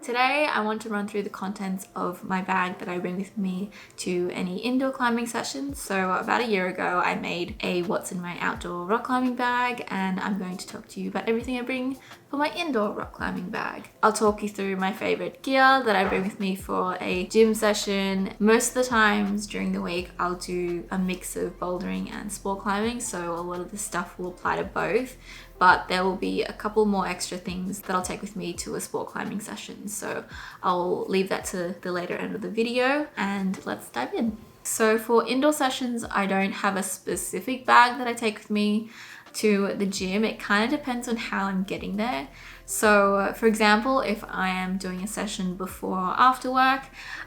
today I want to run through the contents of my bag that I bring with me to any indoor climbing sessions. So about a year ago I made a what's in my outdoor rock climbing bag, and I'm going to talk to you about everything I bring for my indoor rock climbing bag. I'll talk you through my favorite gear that I bring with me for a gym session. Most of the times during the week I'll do a mix of bouldering and sport climbing, so a lot of the stuff will apply to both, but there will be a couple more extra things that I'll take with me to a sport climbing session. So I'll leave that to the later end of the video, and let's dive in. So for indoor sessions, I don't have a specific bag that I take with me to the gym. It kind of depends on how I'm getting there. So for example, if I am doing a session before or after work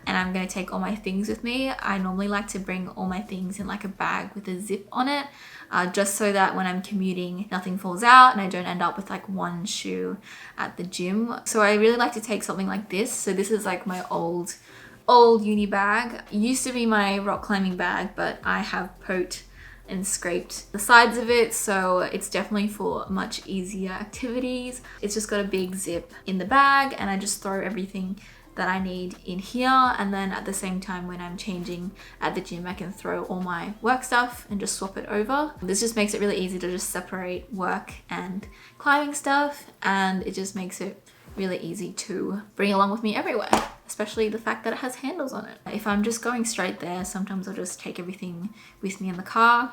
and I'm going to take all my things with me, I normally like to bring all my things in like a bag with a zip on it, just so that when I'm commuting nothing falls out and I don't end up with like one shoe at the gym. So I really like to take something like this. So this is like my old uni bag. It used to be my rock climbing bag, but I have poked and scraped the sides of it, so it's definitely for much easier activities. It's just got a big zip in the bag, and I just throw everything that I need in here, and then at the same time when I'm changing at the gym I can throw all my work stuff and just swap it over. This just makes it really easy to just separate work and climbing stuff, and it just makes it really easy to bring along with me everywhere, especially the fact that it has handles on it. If I'm just going straight there, sometimes I'll just take everything with me in the car,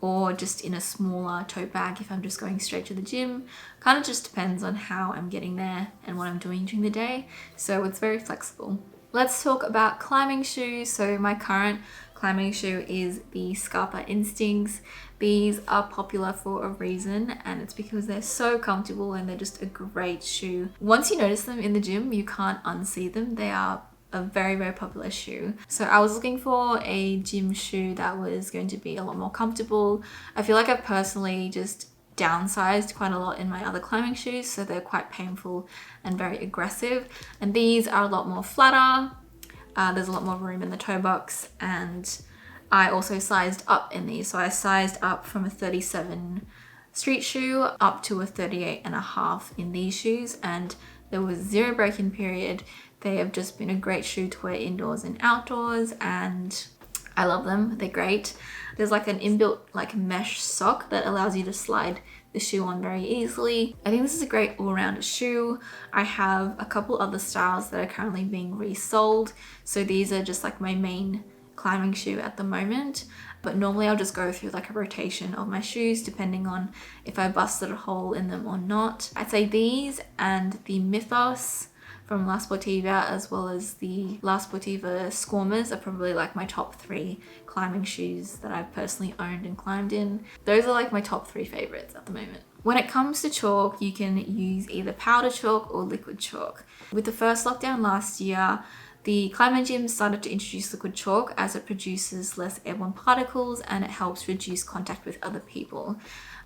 or just in a smaller tote bag if I'm just going straight to the gym. Kind of just depends on how I'm getting there and what I'm doing during the day, so it's very flexible. Let's talk about climbing shoes. So my current climbing shoe is the SCARPA Instincts. These are popular for a reason, and it's because they're so comfortable and they're just a great shoe. Once you notice them in the gym, you can't unsee them. They are a very, very popular shoe. So I was looking for a gym shoe that was going to be a lot more comfortable. I feel like I've personally just downsized quite a lot in my other climbing shoes, so they're quite painful and very aggressive. And these are a lot more flatter. There's a lot more room in the toe box, and I also sized up in these. So I sized up from a 37 street shoe up to a 38.5 in these shoes, and there was zero break-in period. They have just been a great shoe to wear indoors and outdoors, and I love them. They're great. There's like an inbuilt like mesh sock that allows you to slide the shoe on very easily. I think this is a great all-round shoe. I have a couple other styles that are currently being resold, so these are just like my main climbing shoe at the moment, but normally I'll just go through like a rotation of my shoes depending on if I busted a hole in them or not. I'd say these and the Mythos from La Sportiva, as well as the La Sportiva Squamers, are probably like my top 3 climbing shoes that I've personally owned and climbed in. Those are like my top 3 favorites at the moment. When it comes to chalk, you can use either powder chalk or liquid chalk. With the first lockdown last year, the climbing gyms started to introduce liquid chalk as it produces less airborne particles and it helps reduce contact with other people.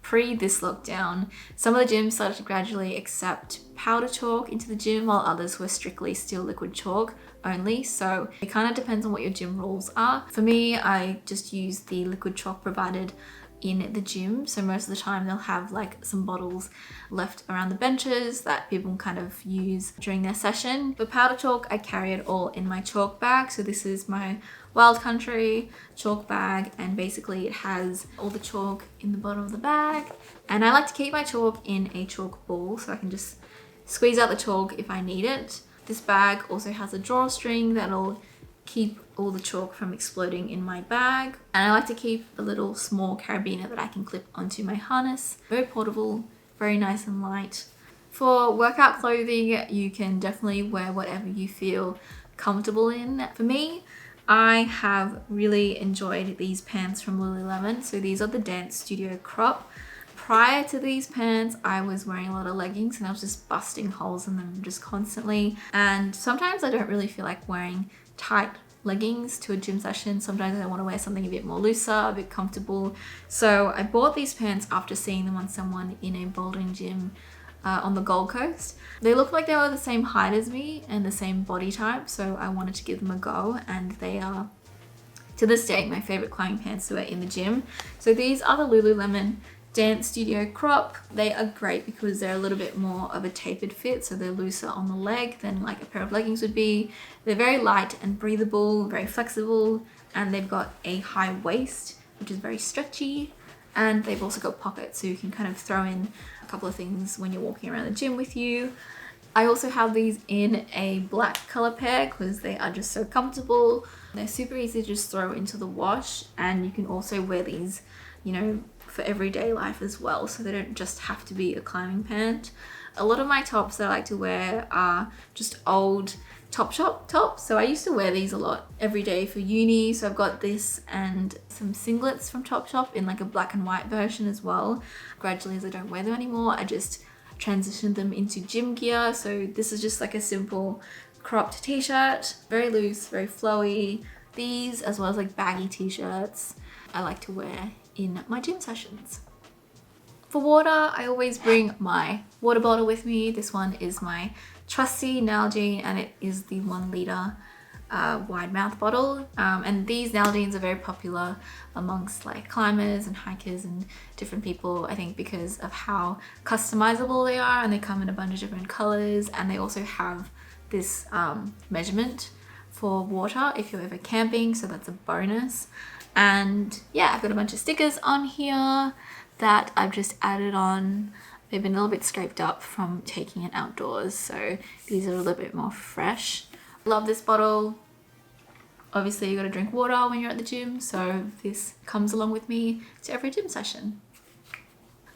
Pre this lockdown, some of the gyms started to gradually accept powder chalk into the gym, while others were strictly still liquid chalk only. So it kind of depends on what your gym rules are. For me, I just use the liquid chalk provided in the gym. So most of the time they'll have like some bottles left around the benches that people kind of use during their session. For powder chalk, I carry it all in my chalk bag. So this is my Wild Country chalk bag, and basically it has all the chalk in the bottom of the bag. And I like to keep my chalk in a chalk ball so I can just squeeze out the chalk if I need it. This bag also has a drawstring that'll keep all the chalk from exploding in my bag. And I like to keep a little small carabiner that I can clip onto my harness. Very portable, very nice and light. For workout clothing, you can definitely wear whatever you feel comfortable in. For me, I have really enjoyed these pants from Lululemon. So these are the Dance Studio Crop. Prior to these pants, I was wearing a lot of leggings and I was just busting holes in them just constantly. And sometimes I don't really feel like wearing tight leggings to a gym session. Sometimes I want to wear something a bit more looser, a bit comfortable. So I bought these pants after seeing them on someone in a bouldering gym on the Gold Coast. They looked like they were the same height as me and the same body type, so I wanted to give them a go, and they are, to this day, my favorite climbing pants to wear in the gym. So these are the Lululemon Dance Studio Crop. They are great because they're a little bit more of a tapered fit, so they're looser on the leg than like a pair of leggings would be. They're very light and breathable, very flexible, and they've got a high waist, which is very stretchy, and they've also got pockets, so you can kind of throw in a couple of things when you're walking around the gym with you. I also have these in a black color pair because they are just so comfortable. They're super easy to just throw into the wash, and you can also wear these, you know, for everyday life as well, so they don't just have to be a climbing pant. A lot of my tops that I like to wear are just old Topshop tops, so I used to wear these a lot every day for uni. So I've got this and some singlets from Topshop in like a black and white version as well. Gradually, as I don't wear them anymore, I just transitioned them into gym gear. So this is just like a simple cropped t-shirt, very loose, very flowy. These, as well as like baggy t-shirts, I like to wear in my gym sessions. For water, I always bring my water bottle with me. This one is my trusty NALGENE, and it is the 1 liter wide mouth bottle. And these NALGENEs are very popular amongst like climbers and hikers and different people, I think because of how customizable they are, and they come in a bunch of different colors, and they also have this measurement for water if you're ever camping, so that's a bonus. And yeah, I've got a bunch of stickers on here that I've just added on. They've been a little bit scraped up from taking it outdoors, so these are a little bit more fresh. Love this bottle. Obviously you gotta drink water when you're at the gym, so this comes along with me to every gym session.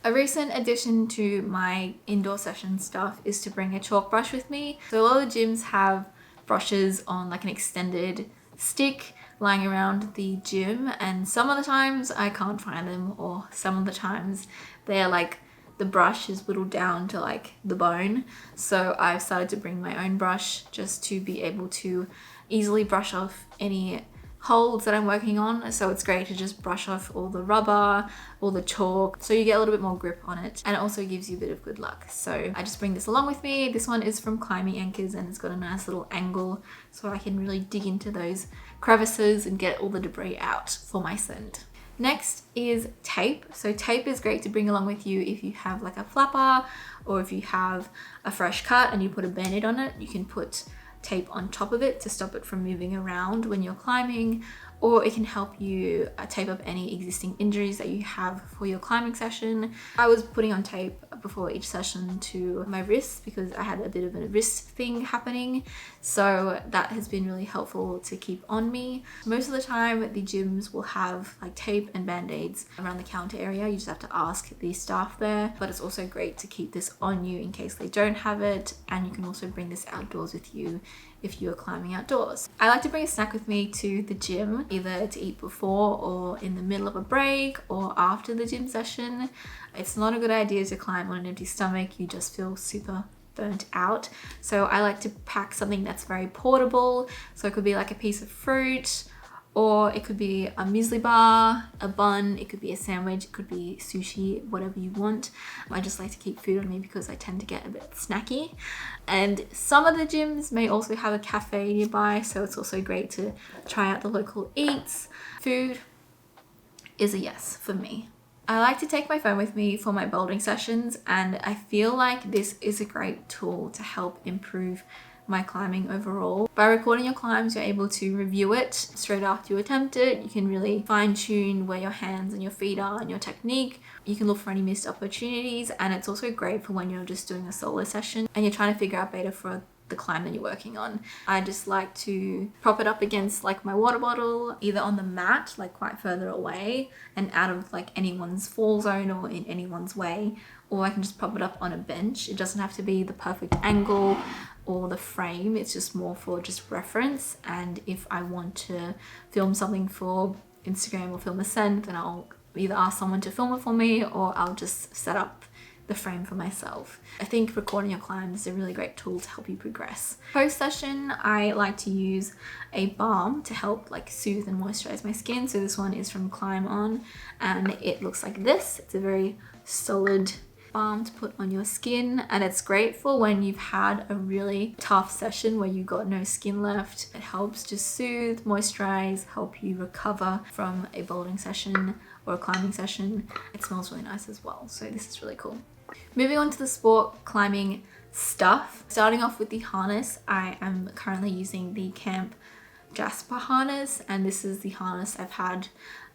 A recent addition to my indoor session stuff is to bring a chalk brush with me. So a lot of the gyms have brushes on like an extended stick lying around the gym, and some of the times I can't find them, or some of the times they're like the brush is whittled down to like the bone. So I've started to bring my own brush just to be able to easily brush off any holds that I'm working on. So it's great to just brush off all the rubber, all the chalk, so you get a little bit more grip on it, and it also gives you a bit of good luck. So I just bring this along with me. This one is from Climbing Anchors, and it's got a nice little angle so I can really dig into those crevices and get all the debris out for my send. Next is tape. So tape is great to bring along with you if you have like a flapper, or if you have a fresh cut and you put a band-aid on it, you can put tape on top of it to stop it from moving around when you're climbing, or it can help you tape up any existing injuries that you have for your climbing session. I was putting on tape before each session to my wrists because I had a bit of a wrist thing happening, so that has been really helpful to keep on me. Most of the time the gyms will have like tape and band-aids around the counter area. You just have to ask the staff there, but it's also great to keep this on you in case they don't have it, and you can also bring this outdoors with you if you're climbing outdoors. I like to bring a snack with me to the gym, either to eat before or in the middle of a break or after the gym session. It's not a good idea to climb on an empty stomach. You just feel super burnt out. So I like to pack something that's very portable. So it could be like a piece of fruit, or it could be a muesli bar, a bun, it could be a sandwich, it could be sushi, whatever you want. I just like to keep food on me because I tend to get a bit snacky. And some of the gyms may also have a cafe nearby, so it's also great to try out the local eats. Food is a yes for me. I like to take my phone with me for my bouldering sessions, and I feel like this is a great tool to help improve my climbing overall. By recording your climbs, you're able to review it straight after you attempt it. You can really fine tune where your hands and your feet are and your technique. You can look for any missed opportunities, and it's also great for when you're just doing a solo session and you're trying to figure out better for the climb that you're working on. I just like to prop it up against like my water bottle, either on the mat, like quite further away and out of like anyone's fall zone or in anyone's way, or I can just prop it up on a bench. It doesn't have to be the perfect angle or the frame, it's just more for just reference. And if I want to film something for Instagram or film a send, then I'll either ask someone to film it for me, or I'll just set up the frame for myself. I think recording your climbs is a really great tool to help you progress. Post session, I like to use a balm to help like soothe and moisturize my skin. So this one is from CLIMBON, and it looks like this. It's a very solid balm to put on your skin, and it's great for when you've had a really tough session where you got no skin left. It helps just soothe, moisturize, help you recover from a bouldering session or a climbing session. It smells really nice as well, so this is really cool. Moving on to the sport climbing stuff. Starting off with the harness, I am currently using the Camp JASPER harness, and this is the harness I've had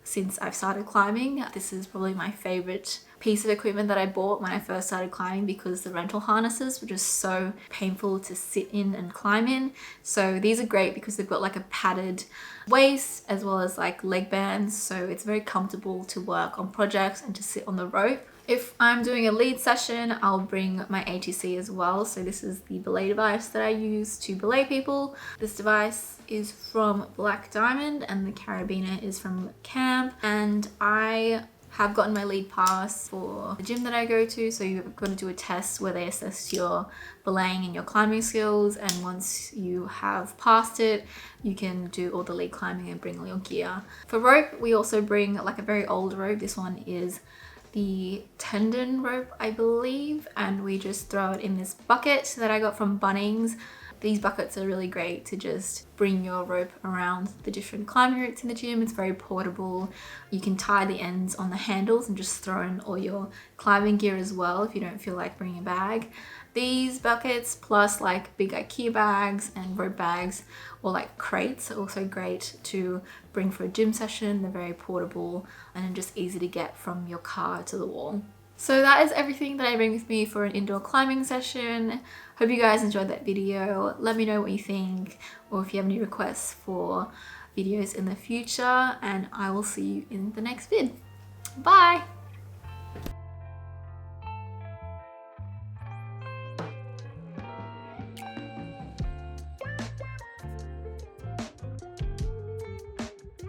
since I've started climbing. This is probably my favorite piece of equipment that I bought when I first started climbing, because the rental harnesses were just so painful to sit in and climb in. So these are great because they've got like a padded waist as well as like leg bands, so it's very comfortable to work on projects and to sit on the rope. If I'm doing a lead session, I'll bring my ATC as well. So this is the belay device that I use to belay people. This device is from Black Diamond and the carabiner is from Camp, and I have gotten my lead pass for the gym that I go to. So you've got to do a test where they assess your belaying and your climbing skills, and once you have passed it, you can do all the lead climbing and bring all your gear. For rope, we also bring like a very old rope. This one is the tendon rope, I believe, and we just throw it in this bucket that I got from Bunnings. These buckets are really great to just bring your rope around the different climbing routes in the gym. It's very portable. You can tie the ends on the handles and just throw in all your climbing gear as well if you don't feel like bringing a bag. These buckets plus like big IKEA bags and rope bags or like crates are also great to bring for a gym session. They're very portable and just easy to get from your car to the wall. So that is everything that I bring with me for an indoor climbing session. Hope you guys enjoyed that video. Let me know what you think, or if you have any requests for videos in the future, and I will see you in the next vid. Bye!